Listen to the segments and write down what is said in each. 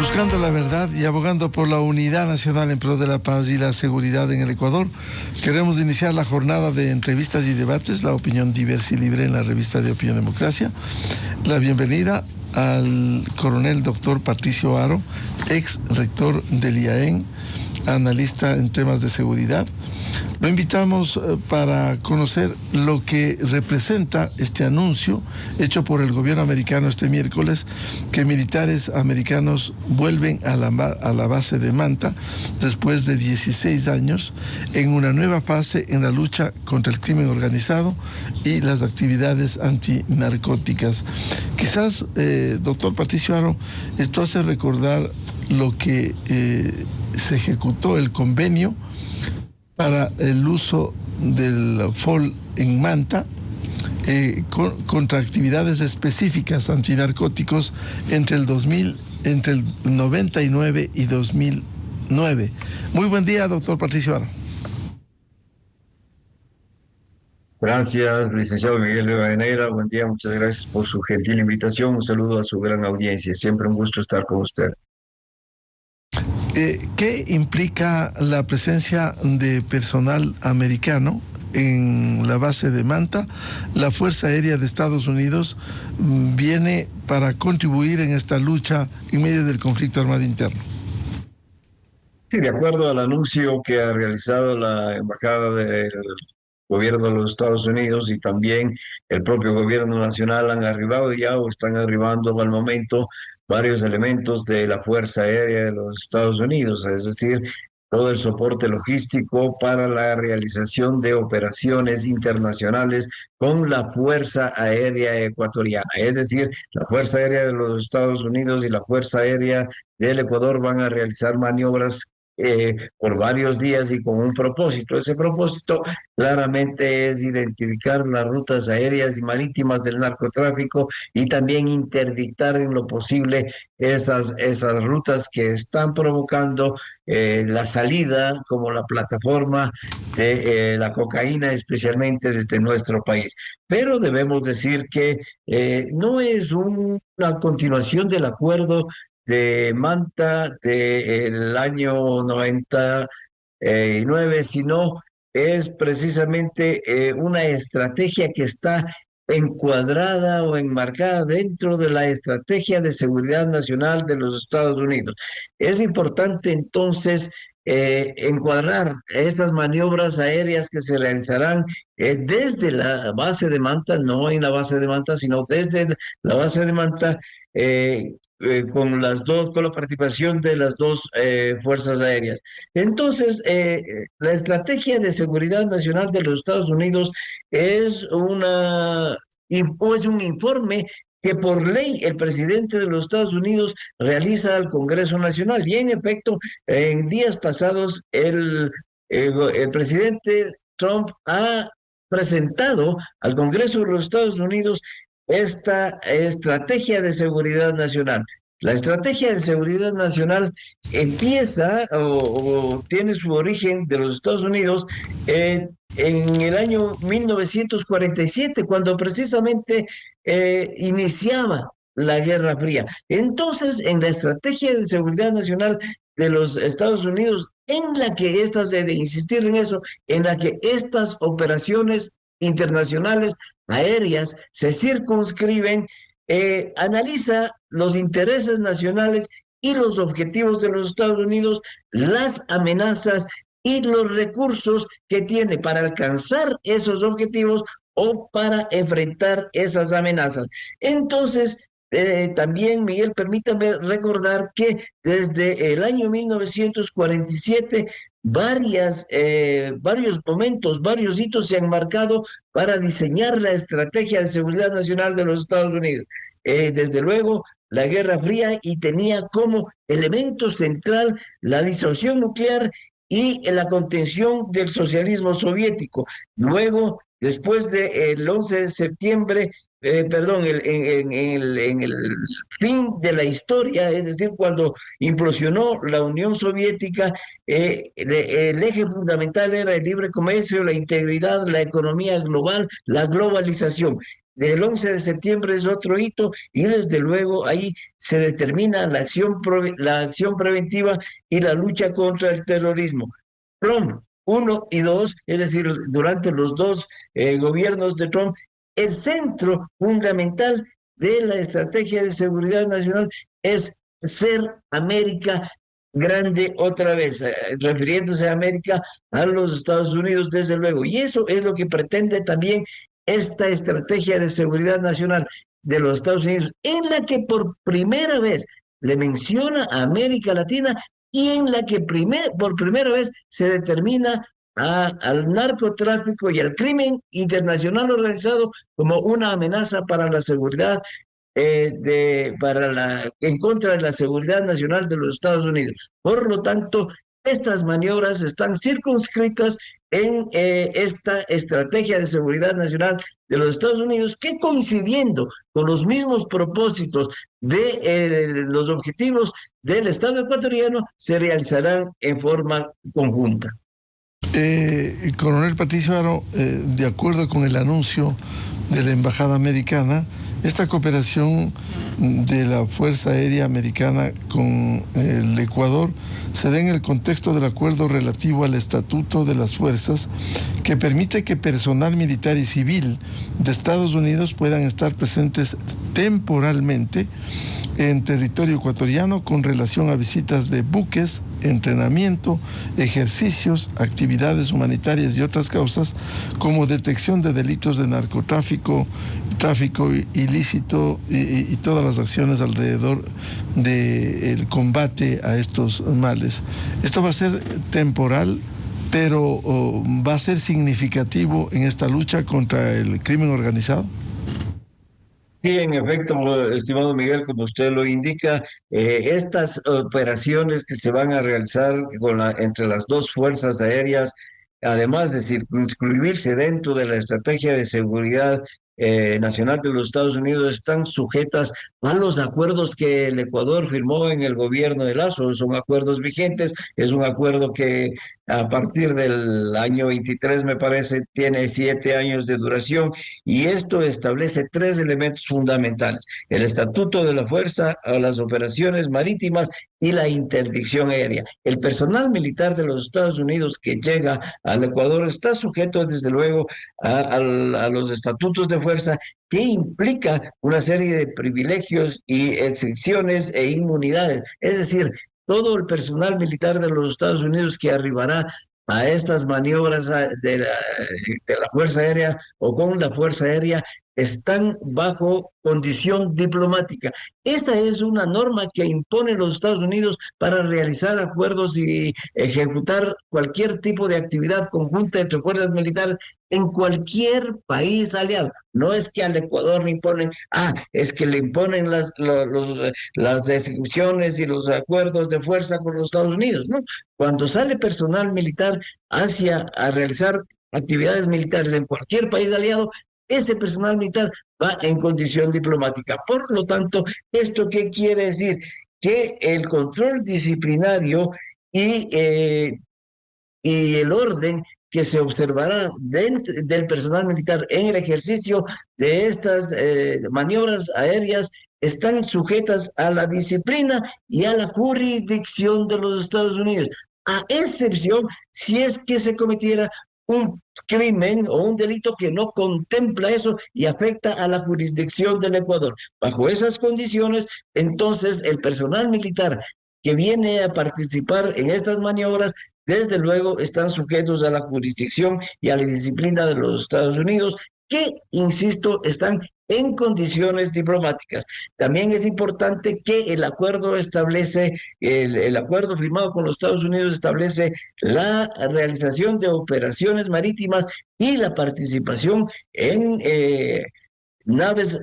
Buscando la verdad y abogando por la unidad nacional en pro de la paz y la seguridad en el Ecuador, queremos iniciar la jornada de entrevistas y debates, la opinión diversa y libre en la revista de Opinión Democracia. La bienvenida al coronel doctor Patricio Haro, ex rector del IAEN, analista en temas de seguridad. Lo invitamos para conocer lo que representa este anuncio hecho por el gobierno americano este miércoles, que militares americanos vuelven a la base de Manta después de 16 años en una nueva fase en la lucha contra el crimen organizado y las actividades antinarcóticas. Quizás, doctor Patricio Haro, esto hace recordar lo que se ejecutó el convenio para el uso del FOL en Manta contra actividades específicas antinarcóticos entre el 99 y 2009. Muy buen día, doctor Patricio Haro. Gracias, licenciado Miguel Rivadeneira. Buen día, muchas gracias por su gentil invitación. Un saludo a su gran audiencia. Siempre un gusto estar con usted. ¿Qué implica la presencia de personal americano en la base de Manta? La Fuerza Aérea de Estados Unidos viene para contribuir en esta lucha en medio del conflicto armado interno. Sí, de acuerdo al anuncio que ha realizado la Embajada del Gobierno de los Estados Unidos y también el propio Gobierno Nacional, han arribado ya o están arribando al momento varios elementos de la Fuerza Aérea de los Estados Unidos, es decir, todo el soporte logístico para la realización de operaciones internacionales con la Fuerza Aérea Ecuatoriana. Es decir, la Fuerza Aérea de los Estados Unidos y la Fuerza Aérea del Ecuador van a realizar maniobras por varios días y con un propósito. Ese propósito claramente es identificar las rutas aéreas y marítimas del narcotráfico y también interdictar en lo posible esas rutas que están provocando la salida como la plataforma de la cocaína, especialmente desde nuestro país. Pero debemos decir que no es una continuación del acuerdo de Manta del año 99, sino es precisamente una estrategia que está encuadrada o enmarcada dentro de la estrategia de seguridad nacional de los Estados Unidos. Es importante entonces encuadrar estas maniobras aéreas que se realizarán desde la base de Manta, no en la base de Manta, sino desde la base de Manta, con la participación de las dos fuerzas aéreas. Entonces, la estrategia de seguridad nacional de los Estados Unidos es es un informe que por ley el presidente de los Estados Unidos realiza al Congreso Nacional. Y en efecto, en días pasados, el presidente Trump ha presentado al Congreso de los Estados Unidos esta estrategia de seguridad nacional. La estrategia de seguridad nacional empieza o tiene su origen de los Estados Unidos en el año 1947, cuando precisamente iniciaba la Guerra Fría. Entonces, en la estrategia de seguridad nacional de los Estados Unidos, en la que estas, de insistir en eso, en la que estas operaciones internacionales aéreas se circunscriben, analiza los intereses nacionales y los objetivos de los Estados Unidos, las amenazas y los recursos que tiene para alcanzar esos objetivos o para enfrentar esas amenazas. Entonces, también, Miguel, permítame recordar que desde el año 1947 varios momentos, varios hitos se han marcado para diseñar la estrategia de seguridad nacional de los Estados Unidos. Desde luego, la Guerra Fría, y tenía como elemento central la disolución nuclear y la contención del socialismo soviético. Luego, después del 11 de septiembre, perdón, en el fin de la historia, es decir, cuando implosionó la Unión Soviética, el eje fundamental era el libre comercio, la integridad, la economía global, la globalización. del 11 de septiembre es otro hito y desde luego ahí se determina la acción preventiva y la lucha contra el terrorismo. Trump 1 y 2, es decir, durante los dos gobiernos de Trump, el centro fundamental de la estrategia de seguridad nacional es ser América grande otra vez, refiriéndose a América, a los Estados Unidos, desde luego. Y eso es lo que pretende también esta estrategia de seguridad nacional de los Estados Unidos, en la que por primera vez le menciona a América Latina y en la que por primera vez se determina al narcotráfico y al crimen internacional organizado como una amenaza para la seguridad en contra de la seguridad nacional de los Estados Unidos. Por lo tanto, estas maniobras están circunscritas en esta estrategia de seguridad nacional de los Estados Unidos, que coincidiendo con los mismos propósitos de los objetivos del Estado ecuatoriano, se realizarán en forma conjunta. Coronel Patricio Aro, de acuerdo con el anuncio de la Embajada Americana, esta cooperación de la Fuerza Aérea Americana con el Ecuador se da en el contexto del acuerdo relativo al Estatuto de las Fuerzas, que permite que personal militar y civil de Estados Unidos puedan estar presentes temporalmente en territorio ecuatoriano con relación a visitas de buques, entrenamiento, ejercicios, actividades humanitarias y otras causas como detección de delitos de narcotráfico, tráfico ilícito y todas las acciones alrededor del combate a estos males. Esto va a ser temporal, pero va a ser significativo en esta lucha contra el crimen organizado. Sí, en efecto, estimado Miguel, como usted lo indica, estas operaciones que se van a realizar entre las dos fuerzas aéreas, además de circunscribirse dentro de la estrategia de seguridad nacional de los Estados Unidos, están sujetas a los acuerdos que el Ecuador firmó en el gobierno de Lazo. Son acuerdos vigentes, es un acuerdo que a partir del año 23, me parece, tiene 7 años de duración y esto establece tres elementos fundamentales: el estatuto de la fuerza, a las operaciones marítimas y la interdicción aérea. El personal militar de los Estados Unidos que llega al Ecuador está sujeto, desde luego, a los estatutos de fuerza, que implica una serie de privilegios y excepciones e inmunidades. Es decir, todo el personal militar de los Estados Unidos que arribará a estas maniobras de la Fuerza Aérea o con la Fuerza Aérea están bajo condición diplomática. Esta es una norma que impone los Estados Unidos para realizar acuerdos y ejecutar cualquier tipo de actividad conjunta entre fuerzas militares en cualquier país aliado. No es que al Ecuador le imponen, es que le imponen las excepciones y los acuerdos de fuerza con los Estados Unidos, ¿no? Cuando sale personal militar a realizar actividades militares en cualquier país aliado, ese personal militar va en condición diplomática. Por lo tanto, ¿esto qué quiere decir? Que el control disciplinario y, eh, y el orden que se observará dentro del personal militar en el ejercicio de estas maniobras aéreas están sujetas a la disciplina y a la jurisdicción de los Estados Unidos, a excepción si es que se cometiera un crimen o un delito que no contempla eso y afecta a la jurisdicción del Ecuador. Bajo esas condiciones, entonces el personal militar que viene a participar en estas maniobras, desde luego están sujetos a la jurisdicción y a la disciplina de los Estados Unidos, que, insisto, están en condiciones diplomáticas. También es importante que el acuerdo el acuerdo firmado con los Estados Unidos establece la realización de operaciones marítimas y la participación en naves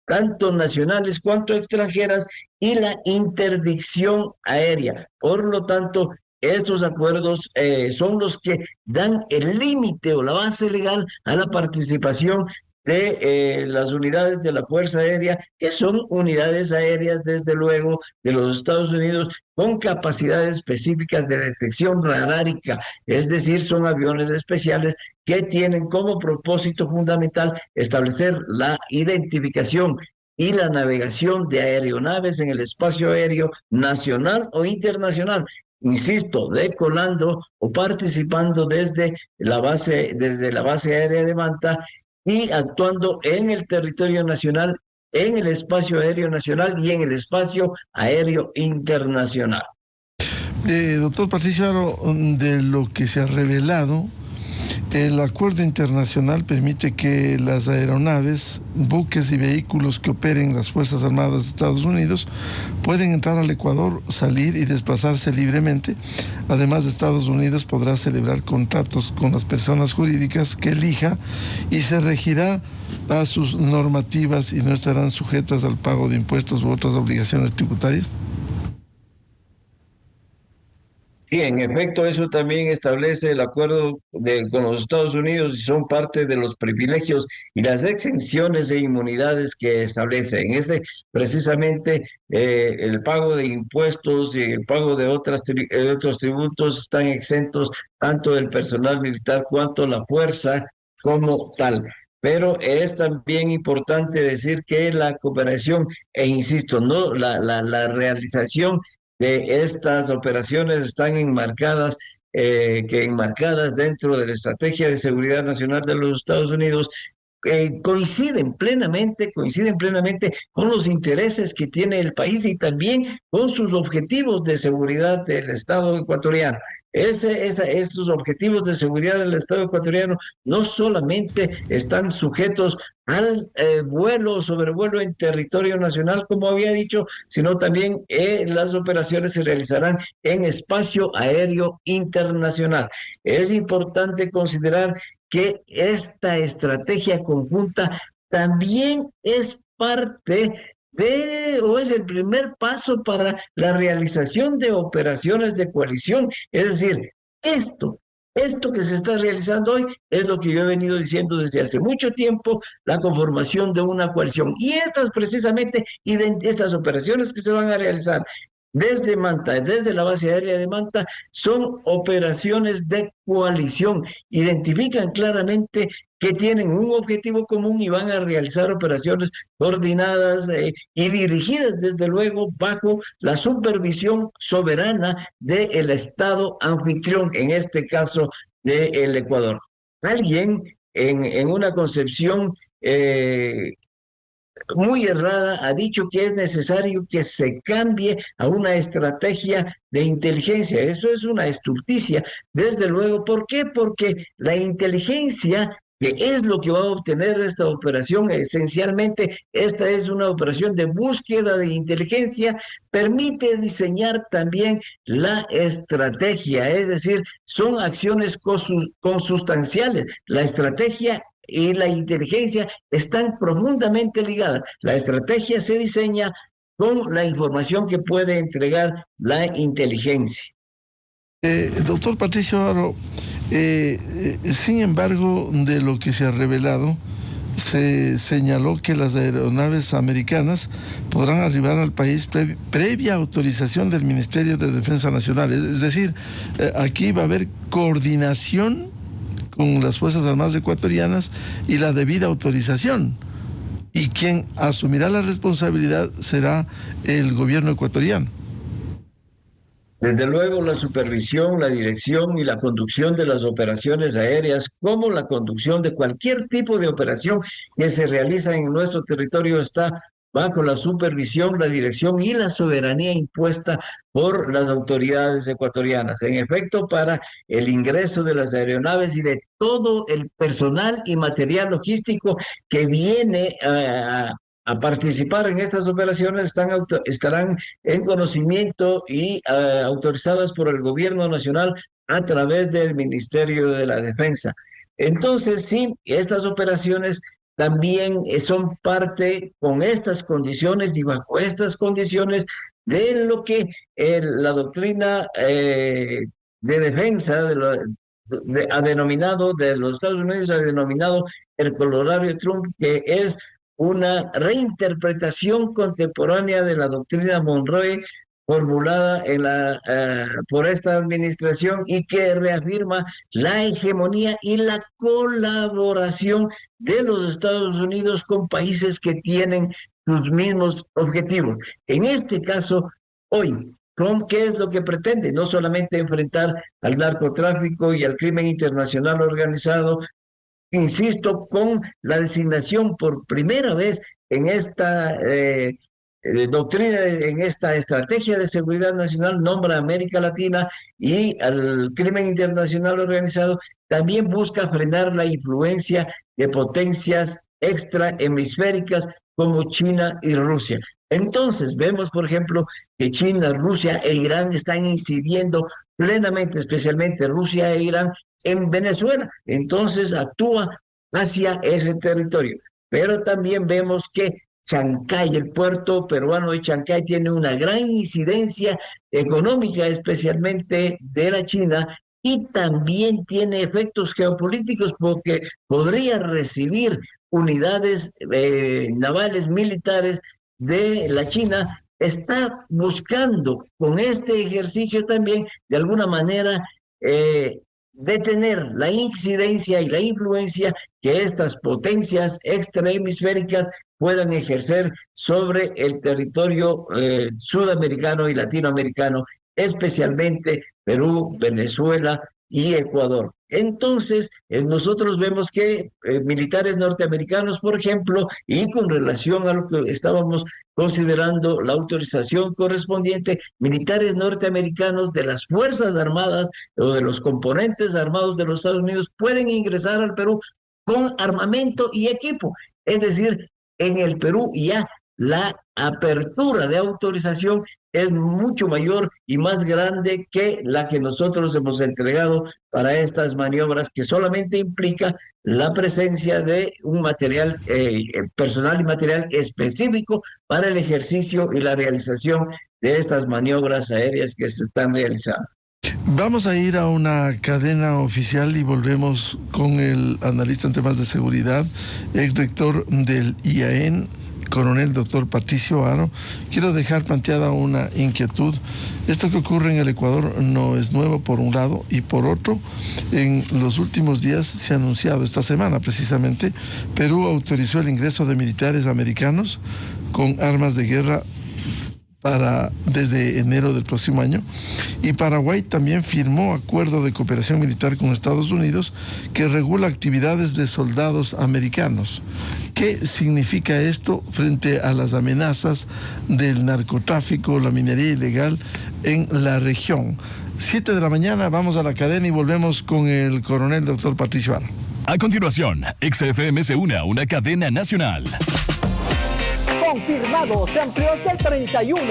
tanto nacionales cuanto extranjeras y la interdicción aérea. Por lo tanto, estos acuerdos son los que dan el límite o la base legal a la participación de las unidades de la Fuerza Aérea, que son unidades aéreas, desde luego, de los Estados Unidos, con capacidades específicas de detección radárica, es decir, son aviones especiales que tienen como propósito fundamental establecer la identificación y la navegación de aeronaves en el espacio aéreo nacional o internacional. Insisto, decolando o participando desde la base aérea de Manta y actuando en el territorio nacional, en el espacio aéreo nacional y en el espacio aéreo internacional. Doctor Patricio Aro, de lo que se ha revelado, el acuerdo internacional permite que las aeronaves, buques y vehículos que operen las Fuerzas Armadas de Estados Unidos pueden entrar al Ecuador, salir y desplazarse libremente. Además, Estados Unidos podrá celebrar contratos con las personas jurídicas que elija y se regirá a sus normativas y no estarán sujetas al pago de impuestos u otras obligaciones tributarias. Sí, en efecto, eso también establece el acuerdo con los Estados Unidos, y son parte de los privilegios y las exenciones e inmunidades que establece. En ese, precisamente, el pago de impuestos y el pago de otros tributos están exentos tanto del personal militar cuanto la fuerza como tal. Pero es también importante decir que la cooperación, e insisto, no la realización de estas operaciones están enmarcadas dentro de la Estrategia de Seguridad Nacional de los Estados Unidos, coinciden plenamente con los intereses que tiene el país y también con sus objetivos de seguridad del Estado ecuatoriano. Esos objetivos de seguridad del Estado ecuatoriano no solamente están sujetos al sobrevuelo en territorio nacional, como había dicho, sino también las operaciones se realizarán en espacio aéreo internacional. Es importante considerar que esta estrategia conjunta también es parte o es el primer paso para la realización de operaciones de coalición. Es decir, esto, esto que se está realizando hoy es lo que yo he venido diciendo desde hace mucho tiempo, la conformación de una coalición. Y estas precisamente, estas operaciones que se van a realizar desde Manta, desde la base aérea de Manta, son operaciones de coalición. Identifican claramente que tienen un objetivo común y van a realizar operaciones coordinadas y dirigidas, desde luego, bajo la supervisión soberana del Estado anfitrión, en este caso del Ecuador. Alguien en una concepción muy errada ha dicho que es necesario que se cambie a una estrategia de inteligencia. Eso es una estulticia, desde luego. ¿Por qué? Porque la inteligencia, que es lo que va a obtener esta operación, esencialmente esta es una operación de búsqueda de inteligencia, permite diseñar también la estrategia, es decir, son acciones consustanciales. La estrategia y la inteligencia están profundamente ligadas. La estrategia se diseña con la información que puede entregar la inteligencia. Doctor Patricio Aro, sin embargo, de lo que se ha revelado, se señaló que las aeronaves americanas podrán arribar al país previa autorización del Ministerio de Defensa Nacional. Es decir, aquí va a haber coordinación con las Fuerzas Armadas ecuatorianas y la debida autorización. Y quien asumirá la responsabilidad será el gobierno ecuatoriano. Desde luego, la supervisión, la dirección y la conducción de las operaciones aéreas, como la conducción de cualquier tipo de operación que se realiza en nuestro territorio, está bajo la supervisión, la dirección y la soberanía impuesta por las autoridades ecuatorianas. En efecto, para el ingreso de las aeronaves y de todo el personal y material logístico que viene a participar en estas operaciones, estarán en conocimiento y autorizadas por el gobierno nacional a través del Ministerio de la Defensa. Entonces, sí, estas operaciones también son parte con estas condiciones y bajo estas condiciones de lo que la doctrina de defensa ha denominado, de los Estados Unidos ha denominado el corolario Trump, que es una reinterpretación contemporánea de la doctrina Monroe formulada por esta administración y que reafirma la hegemonía y la colaboración de los Estados Unidos con países que tienen sus mismos objetivos. En este caso, hoy, Trump, ¿qué es lo que pretende? No solamente enfrentar al narcotráfico y al crimen internacional organizado, insisto, con la designación por primera vez en esta doctrina, en esta estrategia de seguridad nacional, nombra a América Latina y al crimen internacional organizado, también busca frenar la influencia de potencias extrahemisféricas como China y Rusia. Entonces, vemos, por ejemplo, que China, Rusia e Irán están incidiendo plenamente, especialmente Rusia e Irán, en Venezuela. Entonces actúa hacia ese territorio. Pero también vemos que Chancay, el puerto peruano de Chancay, tiene una gran incidencia económica, especialmente de la China, y también tiene efectos geopolíticos porque podría recibir unidades navales militares de la China. Está buscando con este ejercicio también, de alguna manera, detener la incidencia y la influencia que estas potencias extrahemisféricas puedan ejercer sobre el territorio sudamericano y latinoamericano, especialmente Perú, Venezuela y Ecuador. Entonces, nosotros vemos que militares norteamericanos, por ejemplo, y con relación a lo que estábamos considerando la autorización correspondiente, militares norteamericanos de las Fuerzas Armadas o de los componentes armados de los Estados Unidos pueden ingresar al Perú con armamento y equipo. Es decir, en el Perú ya la apertura de autorización es mucho mayor y más grande que la que nosotros hemos entregado para estas maniobras, que solamente implica la presencia de un material personal y material específico para el ejercicio y la realización de estas maniobras aéreas que se están realizando. Vamos a ir a una cadena oficial y volvemos con el analista en temas de seguridad, ex rector del IAEN, coronel doctor Patricio Aro. Quiero dejar planteada una inquietud. Esto que ocurre en el Ecuador no es nuevo por un lado, y por otro, en los últimos días se ha anunciado, esta semana precisamente, Perú autorizó el ingreso de militares americanos con armas de guerra desde enero del próximo año, y Paraguay también firmó acuerdo de cooperación militar con Estados Unidos que regula actividades de soldados americanos. ¿Qué significa esto frente a las amenazas del narcotráfico, la minería ilegal en la región? 7 de la mañana, vamos a la cadena y volvemos con el coronel doctor Patricio Aro. A continuación, XFM se une a una cadena nacional. Confirmado, se amplió hasta el 31.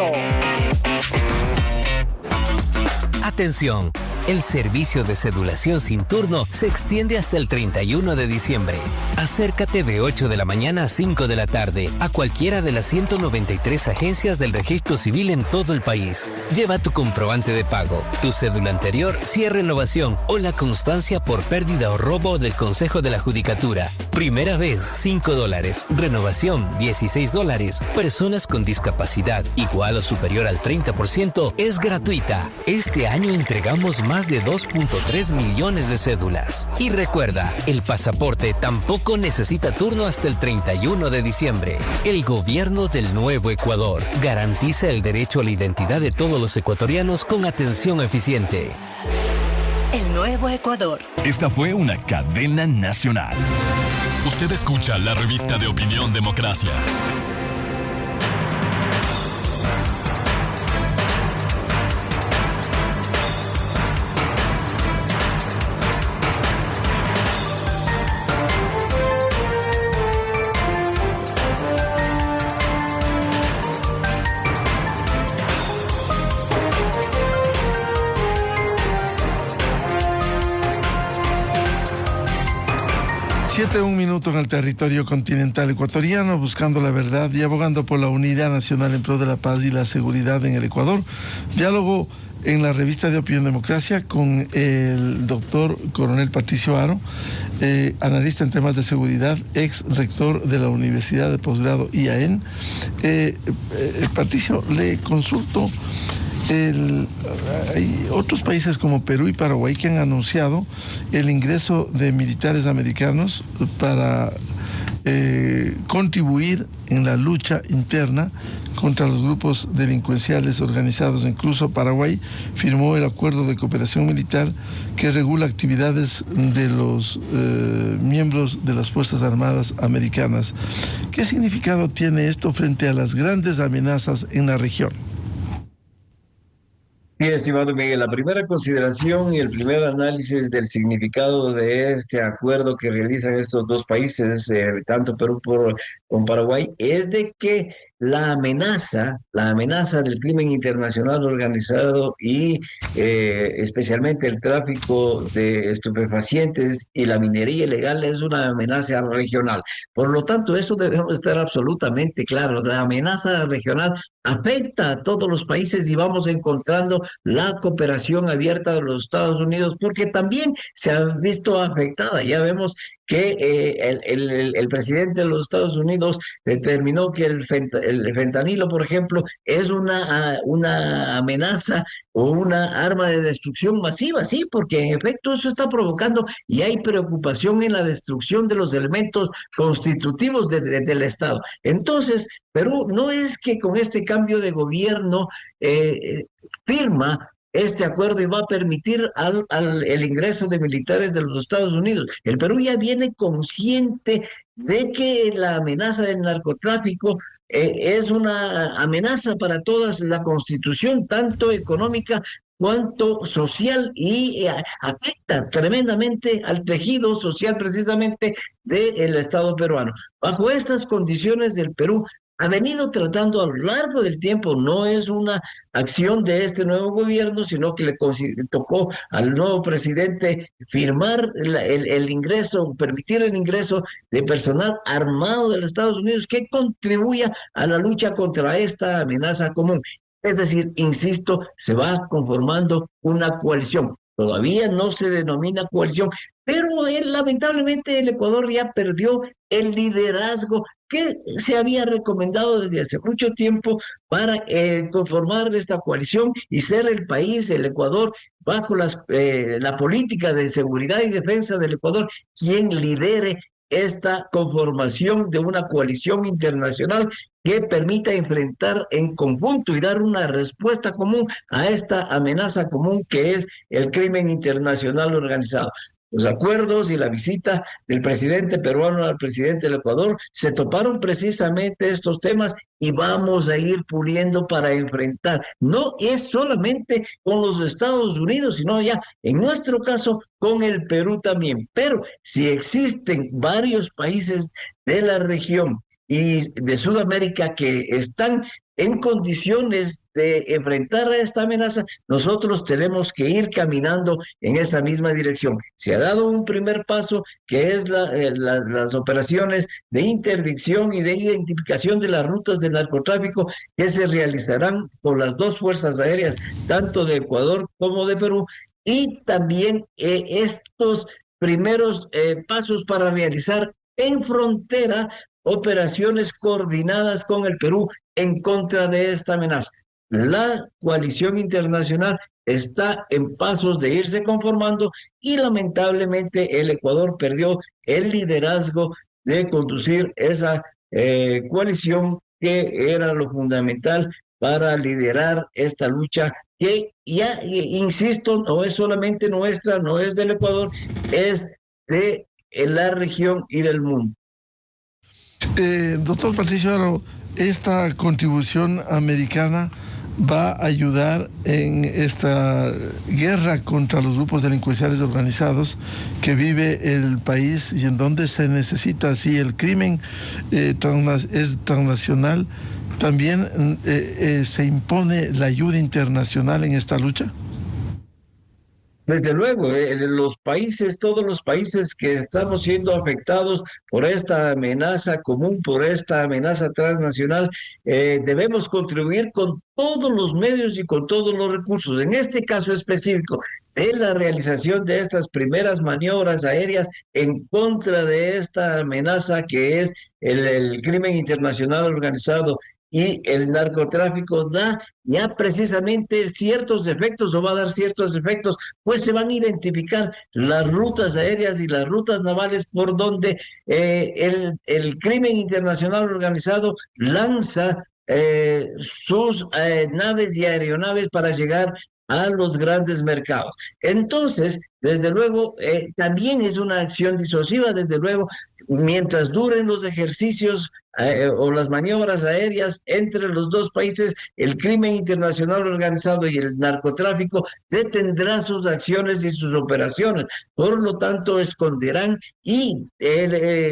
Atención, el servicio de cedulación sin turno se extiende hasta el 31 de diciembre. Acércate de 8 de la mañana a 5 de la tarde a cualquiera de las 193 agencias del registro civil en todo el país. Lleva tu comprobante de pago, tu cédula anterior, si es renovación o la constancia por pérdida o robo del Consejo de la Judicatura. Primera vez, $5. Renovación, $16. Personas con discapacidad igual o superior al 30% es gratuita. Este año entregamos más de 2.3 millones de cédulas. Y recuerda, el pasaporte tampoco necesita turno hasta el 31 de diciembre. El gobierno del Nuevo Ecuador garantiza el derecho a la identidad de todos los ecuatorianos con atención eficiente. El Nuevo Ecuador. Esta fue una cadena nacional. Usted escucha la revista de opinión Democracia. 7:01 en el territorio continental ecuatoriano, buscando la verdad y abogando por la unidad nacional en pro de la paz y la seguridad en el Ecuador. Diálogo en la revista de Opinión Democracia con el doctor Coronel Patricio Haro, analista en temas de seguridad, ex rector de la Universidad de Posgrado IAEN. Patricio, le consulto. Hay otros países como Perú y Paraguay que han anunciado el ingreso de militares americanos para contribuir en la lucha interna contra los grupos delincuenciales organizados. Incluso Paraguay firmó el acuerdo de cooperación militar que regula actividades de los miembros de las Fuerzas Armadas americanas. ¿Qué significado tiene esto frente a las grandes amenazas en la región? Sí, estimado Miguel, la primera consideración y el primer análisis del significado de este acuerdo que realizan estos dos países, tanto Perú como Paraguay, es de que la amenaza del crimen internacional organizado y especialmente el tráfico de estupefacientes y la minería ilegal es una amenaza regional. Por lo tanto, eso debemos estar absolutamente claros. La amenaza regional afecta a todos los países y vamos encontrando la cooperación abierta de los Estados Unidos porque también se ha visto afectada. Ya vemos que el presidente de los Estados Unidos determinó que el fentanilo, por ejemplo, es una amenaza o una arma de destrucción masiva, sí, porque en efecto eso está provocando y hay preocupación en la destrucción de los elementos constitutivos del Estado. Entonces, Perú no es que con este cambio de gobierno firma este acuerdo y va a permitir el ingreso de militares de los Estados Unidos. El Perú ya viene consciente de que la amenaza del narcotráfico es una amenaza para toda la constitución, tanto económica cuanto social, y afecta tremendamente al tejido social precisamente del Estado peruano. Bajo estas condiciones, el Perú ha venido tratando a lo largo del tiempo, no es una acción de este nuevo gobierno, sino que le tocó al nuevo presidente firmar el ingreso, permitir el ingreso de personal armado de los Estados Unidos que contribuya a la lucha contra esta amenaza común. Es decir, insisto, se va conformando una coalición. Todavía no se denomina coalición, pero lamentablemente el Ecuador ya perdió el liderazgo que se había recomendado desde hace mucho tiempo para conformar esta coalición y ser el país, el Ecuador, bajo la política de seguridad y defensa del Ecuador, quien lidere esta conformación de una coalición internacional que permita enfrentar en conjunto y dar una respuesta común a esta amenaza común que es el crimen internacional organizado. Los acuerdos y la visita del presidente peruano al presidente del Ecuador se toparon precisamente estos temas y vamos a ir puliendo para enfrentar. No es solamente con los Estados Unidos, sino ya en nuestro caso con el Perú también. Pero si existen varios países de la región y de Sudamérica que están en condiciones de enfrentar a esta amenaza, nosotros tenemos que ir caminando en esa misma dirección. Se ha dado un primer paso que es las operaciones de interdicción y de identificación de las rutas de narcotráfico que se realizarán por las dos fuerzas aéreas, tanto de Ecuador como de Perú, y también estos primeros pasos para realizar en frontera operaciones coordinadas con el Perú en contra de esta amenaza. La coalición internacional está en pasos de irse conformando y lamentablemente el Ecuador perdió el liderazgo de conducir esa coalición que era lo fundamental para liderar esta lucha que ya, insisto, no es solamente nuestra, no es del Ecuador, es de la región y del mundo. Doctor Patricio Haro, esta contribución americana va a ayudar en esta guerra contra los grupos delincuenciales organizados que vive el país y en donde se necesita, si el crimen es transnacional, también se impone la ayuda internacional en esta lucha. Desde luego, todos los países que estamos siendo afectados por esta amenaza común, por esta amenaza transnacional, debemos contribuir con todos los medios y con todos los recursos. En este caso específico, de la realización de estas primeras maniobras aéreas en contra de esta amenaza que es el crimen internacional organizado y el narcotráfico, da ya precisamente ciertos efectos o va a dar ciertos efectos, pues se van a identificar las rutas aéreas y las rutas navales por donde el crimen internacional organizado lanza sus naves y aeronaves para llegar a los grandes mercados. Entonces, desde luego, también es una acción disuasiva, desde luego, mientras duren los ejercicios o las maniobras aéreas entre los dos países, el crimen internacional organizado y el narcotráfico detendrá sus acciones y sus operaciones. Por lo tanto, esconderán y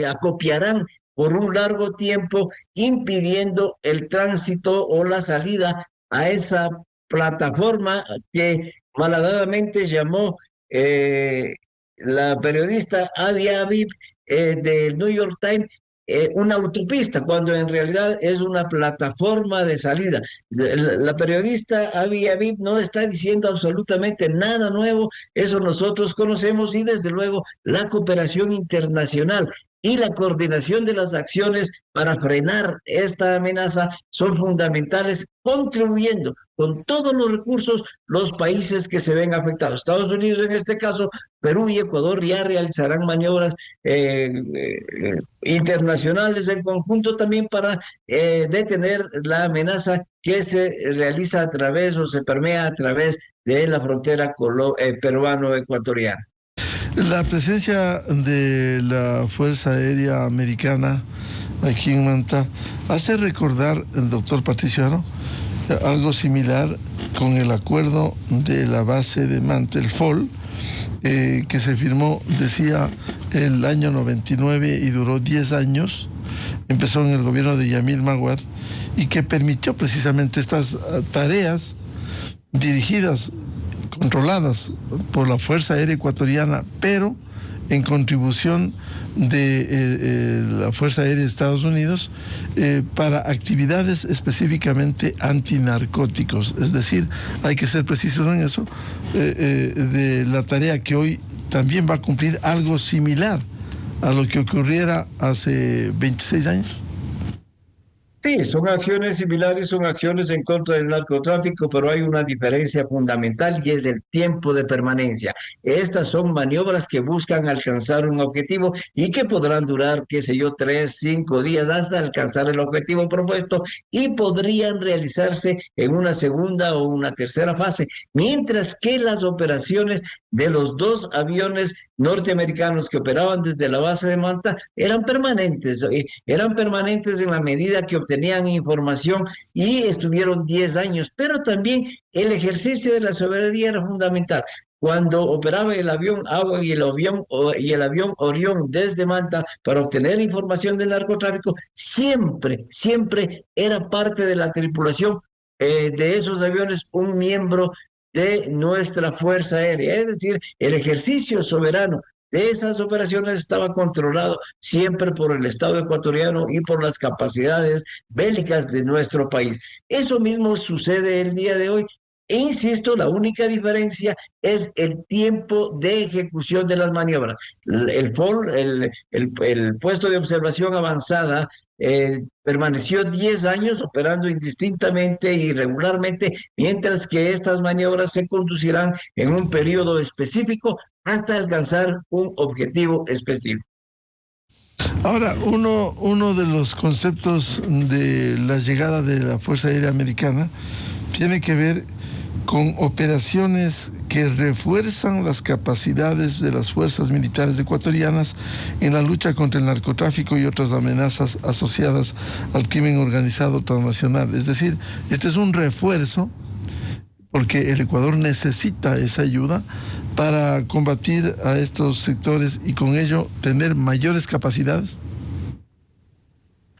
acopiarán por un largo tiempo, impidiendo el tránsito o la salida a esa plataforma que malhadadamente llamó la periodista Adia Aviv del New York Times una autopista, cuando en realidad es una plataforma de salida. La periodista Adia Aviv no está diciendo absolutamente nada nuevo, eso nosotros conocemos, y desde luego la cooperación internacional y la coordinación de las acciones para frenar esta amenaza son fundamentales, contribuyendo con todos los recursos los países que se ven afectados. Estados Unidos en este caso, Perú y Ecuador ya realizarán maniobras internacionales en conjunto también para detener la amenaza que se realiza a través o se permea a través de la frontera peruano-ecuatoriana. La presencia de la Fuerza Aérea Americana aquí en Manta hace recordar, el doctor Patricio Aro, algo similar con el acuerdo de la base de Manta, el FOL, que se firmó, decía, el año 99 y duró 10 años, empezó en el gobierno de Yamil Maguad, y que permitió precisamente estas tareas dirigidas, controladas por la Fuerza Aérea Ecuatoriana, pero en contribución de la Fuerza Aérea de Estados Unidos para actividades específicamente antinarcóticos. Es decir, hay que ser precisos en eso, de la tarea que hoy también va a cumplir algo similar a lo que ocurriera hace 26 años. Sí, son acciones similares, son acciones en contra del narcotráfico, pero hay una diferencia fundamental y es el tiempo de permanencia. Estas son maniobras que buscan alcanzar un objetivo y que podrán durar, qué sé yo, 3, 5 días hasta alcanzar el objetivo propuesto, y podrían realizarse en una segunda o una tercera fase, mientras que las operaciones de los dos aviones norteamericanos que operaban desde la base de Manta eran permanentes en la medida que obtenían información, y estuvieron 10 años, pero también el ejercicio de la soberanía era fundamental. Cuando operaba el avión Agua y el avión Orión desde Manta para obtener información del narcotráfico, siempre era parte de la tripulación de esos aviones un miembro de nuestra Fuerza Aérea. Es decir, el ejercicio soberano de esas operaciones estaba controlado siempre por el Estado ecuatoriano y por las capacidades bélicas de nuestro país. Eso mismo sucede el día de hoy. E insisto, la única diferencia es el tiempo de ejecución de las maniobras. El puesto de observación avanzada permaneció 10 años operando indistintamente y regularmente, mientras que estas maniobras se conducirán en un periodo específico hasta alcanzar un objetivo específico. Ahora, uno de los conceptos de la llegada de la Fuerza Aérea Americana tiene que ver con operaciones que refuerzan las capacidades de las fuerzas militares ecuatorianas en la lucha contra el narcotráfico y otras amenazas asociadas al crimen organizado transnacional. Es decir, este es un refuerzo porque el Ecuador necesita esa ayuda para combatir a estos sectores y con ello tener mayores capacidades.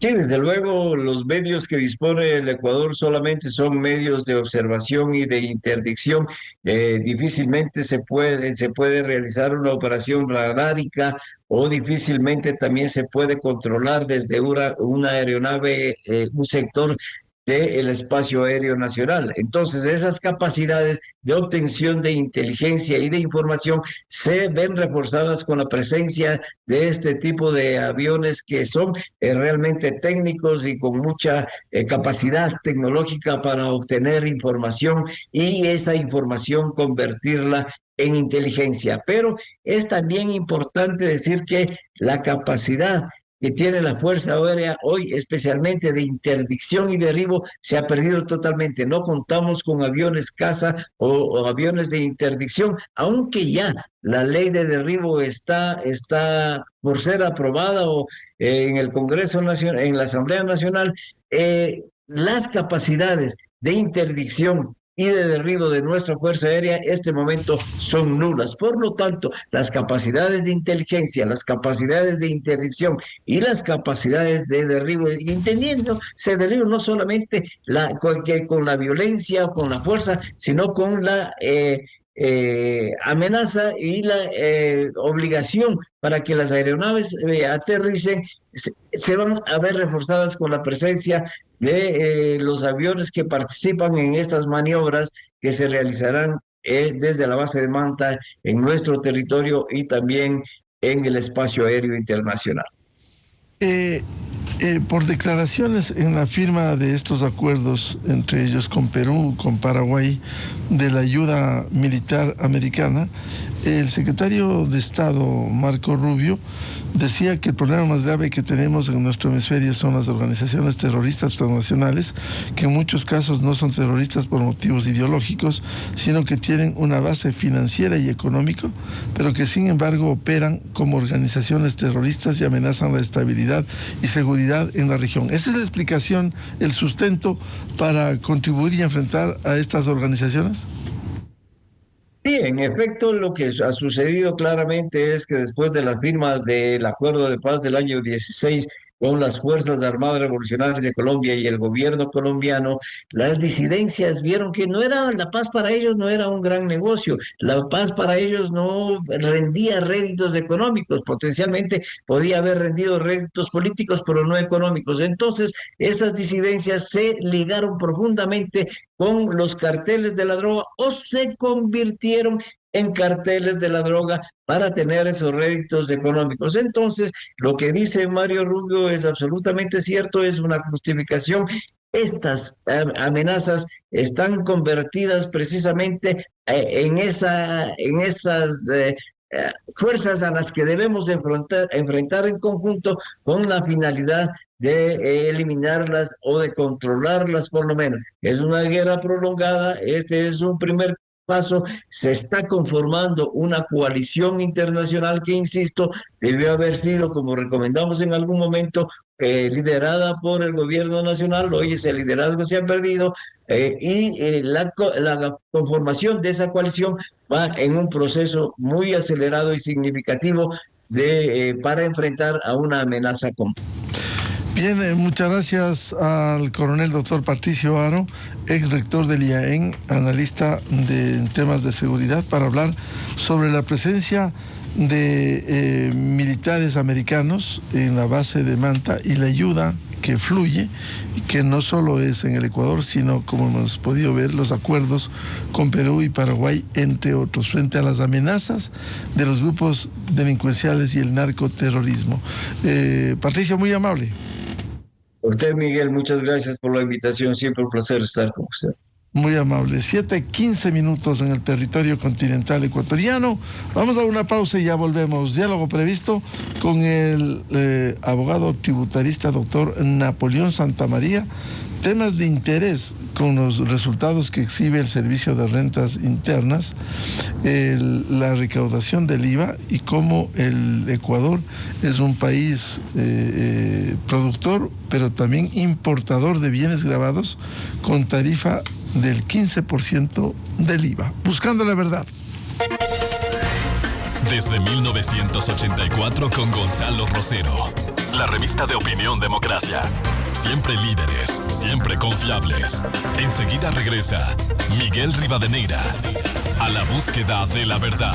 Sí, desde luego, los medios que dispone el Ecuador solamente son medios de observación y de interdicción. Difícilmente se puede realizar una operación radárica o difícilmente también se puede controlar desde una aeronave, un sector del espacio aéreo nacional. Entonces, esas capacidades de obtención de inteligencia y de información se ven reforzadas con la presencia de este tipo de aviones que son realmente técnicos y con mucha capacidad tecnológica para obtener información y esa información convertirla en inteligencia. Pero es también importante decir que la capacidad que tiene la Fuerza Aérea hoy, especialmente de interdicción y derribo, se ha perdido totalmente. No contamos con aviones caza o aviones de interdicción, aunque ya la ley de derribo está por ser aprobada o en el Congreso Nacional, en la Asamblea Nacional. Las capacidades de interdicción y de derribo de nuestra Fuerza Aérea este momento son nulas. Por lo tanto, las capacidades de inteligencia, las capacidades de interdicción y las capacidades de derribo, y entendiendo se derribo no solamente con la violencia o con la fuerza, sino con la amenaza y la obligación para que las aeronaves aterricen, se van a ver reforzadas con la presencia de los aviones que participan en estas maniobras que se realizarán desde la base de Manta en nuestro territorio y también en el espacio aéreo internacional. Por declaraciones en la firma de estos acuerdos, entre ellos con Perú, con Paraguay, de la ayuda militar americana, el secretario de Estado, Marco Rubio, decía que el problema más grave que tenemos en nuestro hemisferio son las organizaciones terroristas transnacionales, que en muchos casos no son terroristas por motivos ideológicos, sino que tienen una base financiera y económica, pero que sin embargo operan como organizaciones terroristas y amenazan la estabilidad y seguridad en la región. Esa es la explicación, el sustento para contribuir y enfrentar a estas organizaciones. Sí, en efecto, lo que ha sucedido claramente es que después de la firma del acuerdo de paz del año 16 con las Fuerzas Armadas Revolucionarias de Colombia y el gobierno colombiano, las disidencias vieron que no era la paz para ellos, no era un gran negocio. La paz para ellos no rendía réditos económicos, potencialmente podía haber rendido réditos políticos, pero no económicos. Entonces, estas disidencias se ligaron profundamente con los carteles de la droga o se convirtieron en carteles de la droga para tener esos réditos económicos. Entonces, lo que dice Mario Rubio es absolutamente cierto, es una justificación. Estas amenazas están convertidas precisamente en esas fuerzas a las que debemos enfrentar en conjunto con la finalidad de eliminarlas o de controlarlas por lo menos. Es una guerra prolongada, este es un primer paso, se está conformando una coalición internacional que, insisto, debió haber sido, como recomendamos en algún momento, liderada por el gobierno nacional. Hoy ese liderazgo se ha perdido la conformación de esa coalición va en un proceso muy acelerado y significativo para enfrentar a una amenaza común. Bien, muchas gracias al coronel doctor Patricio Haro, ex rector del IAEN, analista en temas de seguridad, para hablar sobre la presencia de militares americanos en la base de Manta y la ayuda que fluye, que no solo es en el Ecuador, sino, como hemos podido ver, los acuerdos con Perú y Paraguay, entre otros, frente a las amenazas de los grupos delincuenciales y el narcoterrorismo. Patricio, muy amable. Usted, Miguel, muchas gracias por la invitación. Siempre un placer estar con usted. Muy amable. 7:15 en el territorio continental ecuatoriano. Vamos a una pausa y ya volvemos. Diálogo previsto con el abogado tributarista doctor Napoleón Santamaría. Temas de interés con los resultados que exhibe el Servicio de Rentas Internas, la recaudación del IVA y cómo el Ecuador es un país productor, pero también importador de bienes gravados con tarifa del 15% del IVA. Buscando la verdad. Desde 1984 con Gonzalo Rosero. la revista de Opinión Democracia. Siempre líderes, siempre confiables. Enseguida regresa Miguel Rivadeneira a la búsqueda de la verdad.